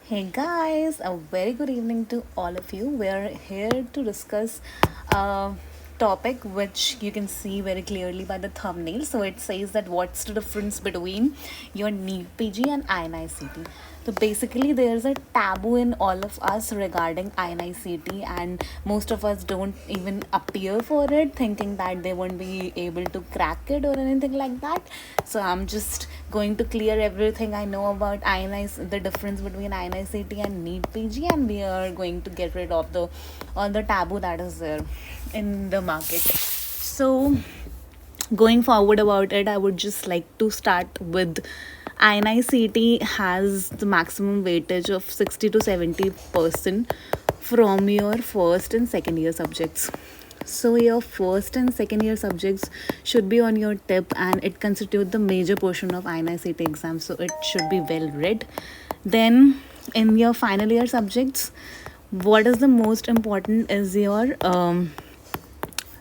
Hey guys, a very good evening to all of you. We're here to discuss a topic which you can see very clearly by the thumbnail. So it says that what's the difference between your NEET PG and INICT. So basically, there's a taboo in all of us regarding INICT, and most of us don't even appear for it, thinking that they won't be able to crack it or anything like that. So I'm just going to clear everything I know about INIC, the difference between INICT and NEET PG, and we are going to get rid of the all the taboo that is there in the market. So going forward about it, I would just like to start with INICT has the maximum weightage of 60 to 70% from your first and second year subjects. So your first and second year subjects should be on your tip, and it constitutes the major portion of INICT exam. So it should be well read. Then in your final year subjects, what is the most important is your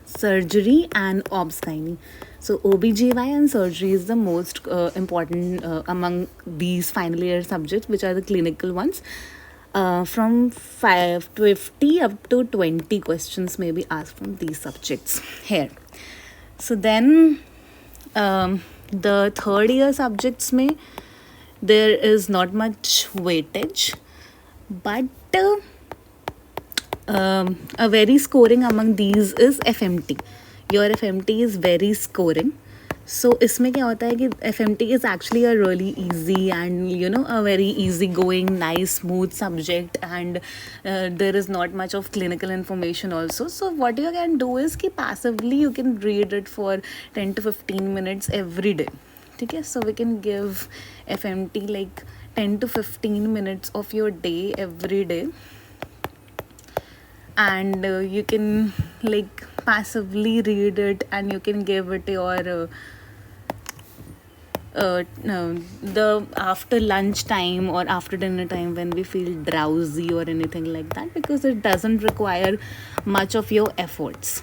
surgery and obs gynae. So OBGY and surgery is the most important among these final year subjects, which are the clinical ones. From 550 up to 20 questions may be asked from these subjects here. So then the third year subjects may there is not much weightage, but a very scoring among these is FMT. Your FMT is very scoring. So इसमें क्या होता है कि FMT is actually a really easy and a very easy going nice smooth subject, and there is not much of clinical information also. So what you can do is कि passively you can read it for 10 to 15 minutes every day. Okay, so we can give FMT like 10 to 15 minutes of your day every day, and you can like passively read it, and you can give it your no, the after lunch time or after dinner time when we feel drowsy or anything like that, because it doesn't require much of your efforts.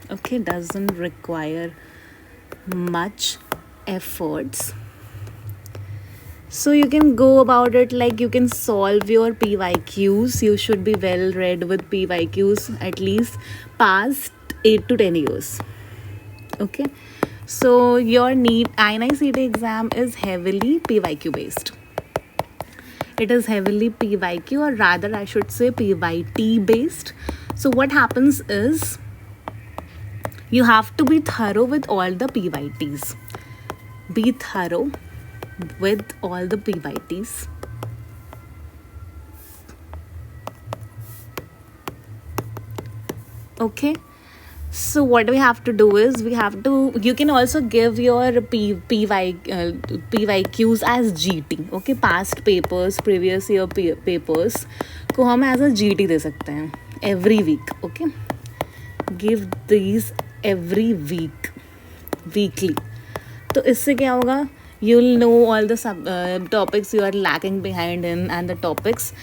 Okay, doesn't require much efforts. So you can go about it like you can solve your PYQs. You should be well read with PYQs at least past 8 to 10 years. Okay, so your NEET INICT exam is heavily PYQ based. It is heavily PYQ, or rather I should say PYT based. So what happens is you have to be thorough with all the PYTs. Be thorough with all the PYTs. Okay, so what we have to do is you can also give your PYQs as GT. Okay, past papers, previous year papers को हम as a GT दे सकते हैं every week. Okay, give these every week, weekly. तो इससे क्या होगा, you'll know all the topics you are lacking behind in, and the topics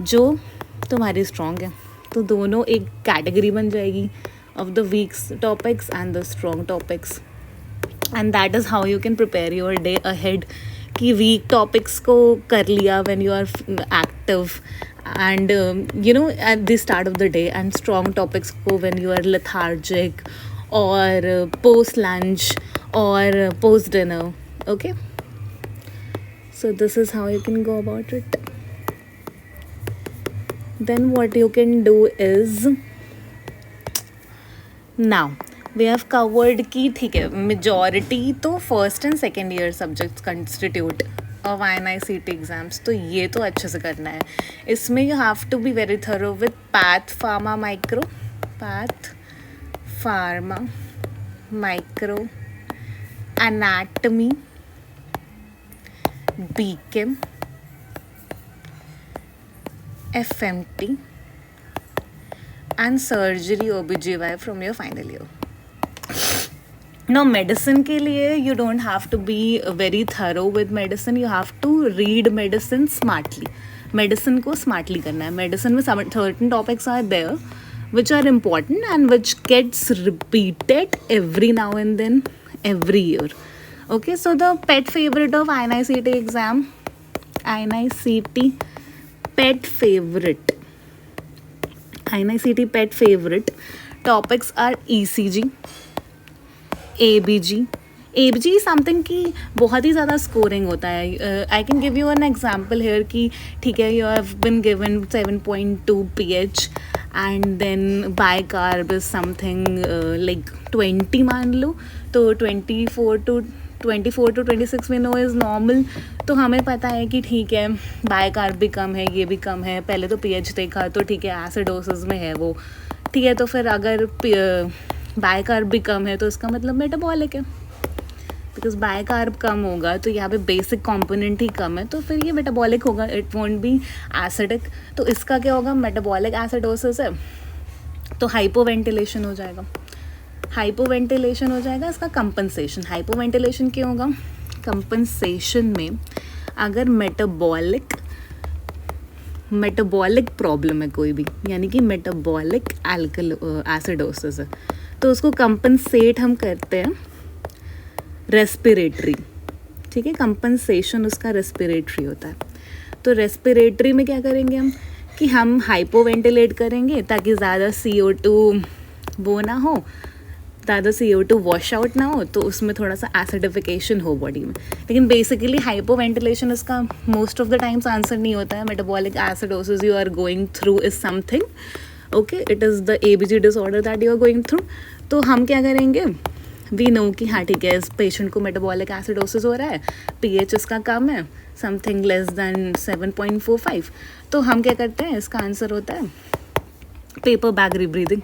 जो तुम्हारी strong है. तो दोनों एक कैटेगरी बन जाएगी of the weak topics and the strong topics, and that is how you can prepare your day ahead कि weak topics को कर लिया when you are active and at the start of the day, and strong topics को when you are lethargic or post lunch or post dinner. Okay, so this is how you can go about it. Then what you can do is, now we have covered कि ठीक है majority तो first and second year subjects constitute of INICT exams, तो ये तो अच्छे से करना है. इसमें you have to be very thorough with path pharma micro anatomy, BChem, FMT and surgery OBGY from your final year. Now medicine के लिए you don't have to be very thorough with medicine. You have to read medicine smartly. Medicine को smartly करना है. Medicine में certain topics are there which are important and which gets repeated every now and then, every year. Okay, so the pet favorite of INICT exam, INICT Pet favorite. NICT pet favorite topics are ECG, ABG. ABG is something की बहुत ही ज़्यादा scoring होता है. I can give you an example here कि ठीक है, you have been given 7.2 pH and then bicarb is something like 20 मान लो, तो 24 to 26 में नो इज़ नॉर्मल. तो हमें पता है कि ठीक है, बाय कार्ब भी कम है, ये भी कम है. पहले तो pH देखा तो ठीक है, एसिडोसिस में है वो, ठीक है. तो फिर अगर बाय कार्ब भी कम है तो इसका मतलब मेटाबॉलिक है, बिकॉज बाय कार्ब कम होगा तो यहाँ पे बेसिक कंपोनेंट ही कम है, तो फिर ये मेटाबॉलिक होगा, इट वोंट बी एसिडिक. तो इसका क्या होगा, मेटाबॉलिक एसिडोसिस है तो हाइपोवेंटिलेशन हो जाएगा. हाइपोवेंटिलेशन हो जाएगा, इसका कंपनसेशन. हाइपोवेंटिलेशन क्यों होगा, कंपनसेशन में अगर मेटाबॉलिक प्रॉब्लम है कोई भी, यानी कि मेटाबॉलिक एसिडोसिस है, तो उसको कंपनसेट हम करते हैं रेस्पिरेटरी. ठीक है, कंपनसेशन उसका रेस्पिरेटरी होता है. तो रेस्पिरेटरी में क्या करेंगे हम कि हम हाइपोवेंटिलेट करेंगे ताकि ज़्यादा CO2 वो ना हो, ज़्यादा CO2 वॉश आउट ना हो, तो उसमें थोड़ा सा एसिडिफिकेशन हो बॉडी में. लेकिन बेसिकली हाइपोवेंटिलेशन इसका most of the times answer नहीं होता है. Metabolic acidosis you are going through is something, okay, it is the ABG disorder that you are going through. तो हम क्या करेंगे, वी नो कि हाँ ठीक है, इस पेशेंट को मेटाबॉलिक एसिडोसिस हो रहा है, pH इसका कम है, समथिंग लेस दैन 7.45. तो हम क्या करते हैं, इसका आंसर होता है पेपर बैग रीब्रीदिंग.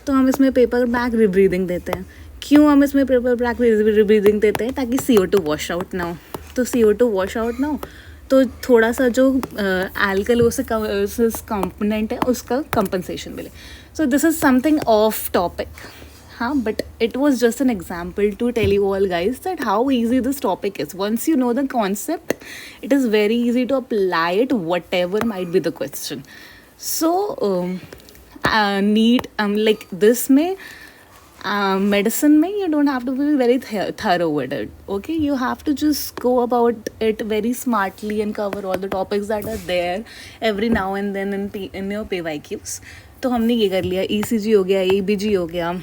तो हम इसमें पेपर बैग रीब्रीदिंग देते हैं. क्यों हम इसमें पेपर बैग रीब्रीदिंग देते हैं, ताकि CO2 वॉश आउट ना हो. तो CO2 वॉश आउट ना हो तो थोड़ा सा जो एल्कलोसिस कंपोनेंट है उसका कंपनसेशन मिले. So this is something of topic, हाँ, but it was just an example to tell you all guys that how easy this topic is. Once you know the concept, it is very easy to apply it whatever might be the question. So like this में medicine में you don't have to be very thorough with it, okay. You have to just go about it very smartly and cover all the topics that are there every now and then in your PYQs. तो हमने ये कर लिया, ECG हो गया, ABG हो गया,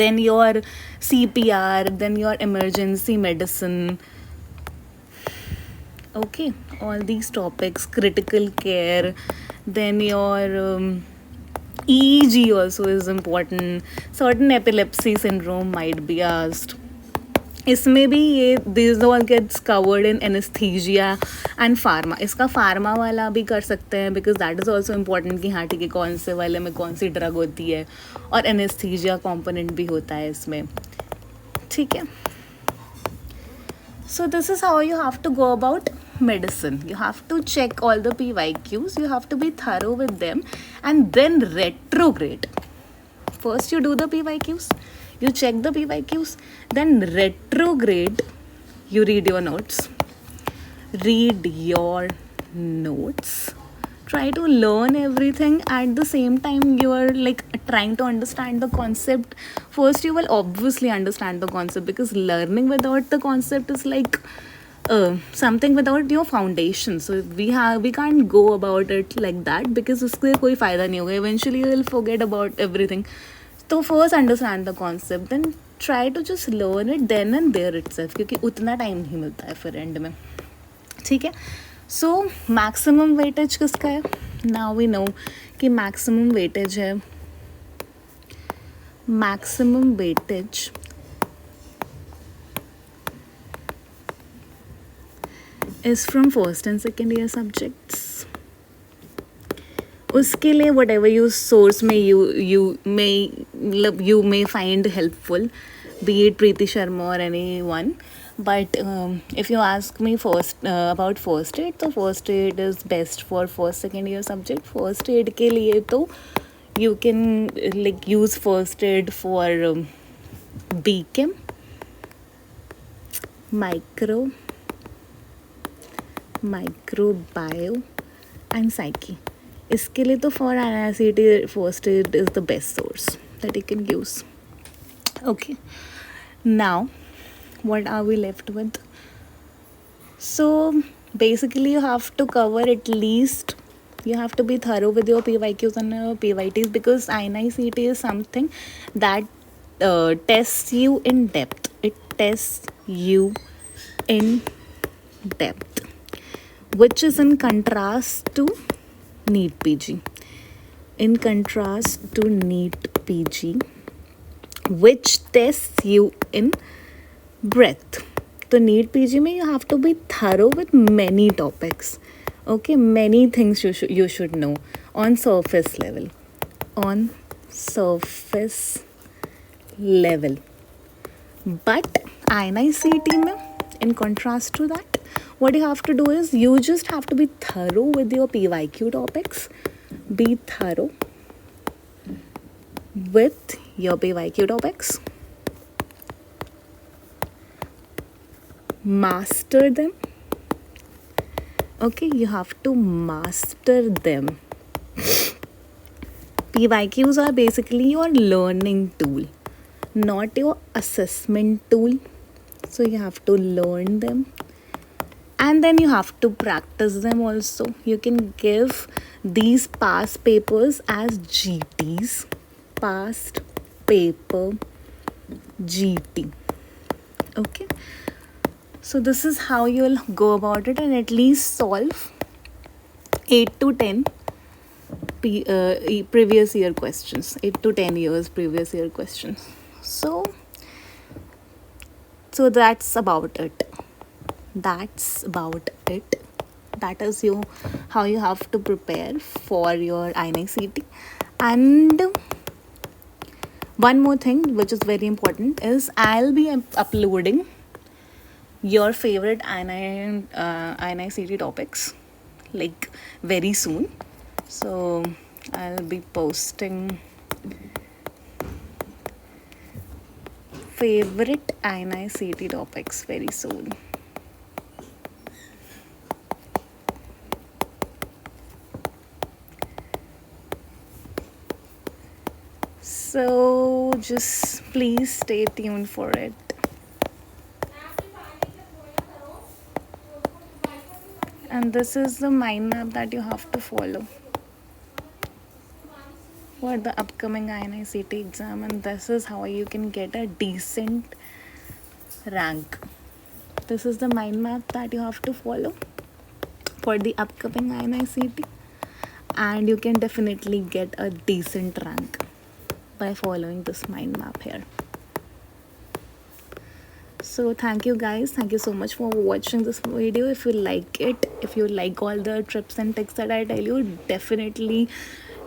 then your CPR, then your emergency medicine, okay, all these topics, critical care, then your EEG also is important. Certain epilepsy syndrome might be asked. इसमें भी ये this all gets covered in anaesthesia and pharma. इसका pharma वाला भी कर सकते हैं, because that is also important कि हाँ ठीक है, कौन से वाले में कौन सी ड्रग होती है, और एनेस्थीजिया कॉम्पोनेंट भी होता है इसमें, ठीक है. So this is how you have to go about medicine. You have to check all the PYQs, you have to be thorough with them, and then retrograde. First you do the PYQs, you check the PYQs, then retrograde, you read your notes, try to learn everything. At the same time you are like trying to understand the concept. First you will obviously understand the concept, because learning without the concept is like something without your foundation. So we can't go about it like that, because उससे कोई फ़ायदा नहीं होगा. Eventually you will forget about everything. तो first understand the concept, then try to just learn it then and there itself, क्योंकि उतना time नहीं मिलता है फिर एंड में, ठीक है. सो मैक्सिमम वेटेज किसका है, नाउ वी नो कि मैक्सिमम वेटेज है, maximum weightage is from first and second year subjects. उसके लिए whatever you source में you may find helpful, be it Preeti Sharma or anyone. But if you ask me first about first aid, तो first aid is best for first second year subject. First aid के लिए तो you can like use first aid for BChem, microbiome and psyche. इसके लिए तो for NICT first aid is the best source that you can use. Okay, now what are we left with? So basically you have to cover at least You have to be thorough with your PYQs and PYTs, because INI-CET is something that tests you in depth. It tests you in depth, which is in contrast to NEET PG. In contrast to NEET PG, which tests you in breadth. तो NEET PG में you have to be thorough with many topics. Okay, many things you should know on surface level. On surface level. But INI-CET में, in contrast to that, what you have to do is you just have to be thorough with your PYQ topics. Be thorough with your PYQ topics. Master them. Okay, you have to master them. PYQs are basically your learning tool, not your assessment tool. So you have to learn them, and then you have to practice them also. You can give these past papers as GTs, past paper GT. Okay, so this is how you'll go about it, and at least solve 8 to 10 previous year questions, 8 to 10 years previous year questions. So that's about it. That's about it. That is how you have to prepare for your INI-CET. And one more thing which is very important is I'll be uploading your favorite INI-CET topics like very soon. So I'll be posting favorite INI-CET topics very soon. So just please stay tuned for it. And this is the mind map that you have to follow for the upcoming INI-CET exam, and this is how you can get a decent rank. This is the mind map that you have to follow for the upcoming INI-CET, and you can definitely get a decent rank by following this mind map here. So thank you guys, thank you so much for watching this video. If you like it, if you like all the tips and tricks that I tell you, definitely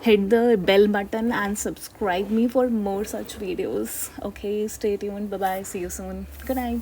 hit the bell button and subscribe me for more such videos. Okay, stay tuned. Bye bye, see you soon. Good night.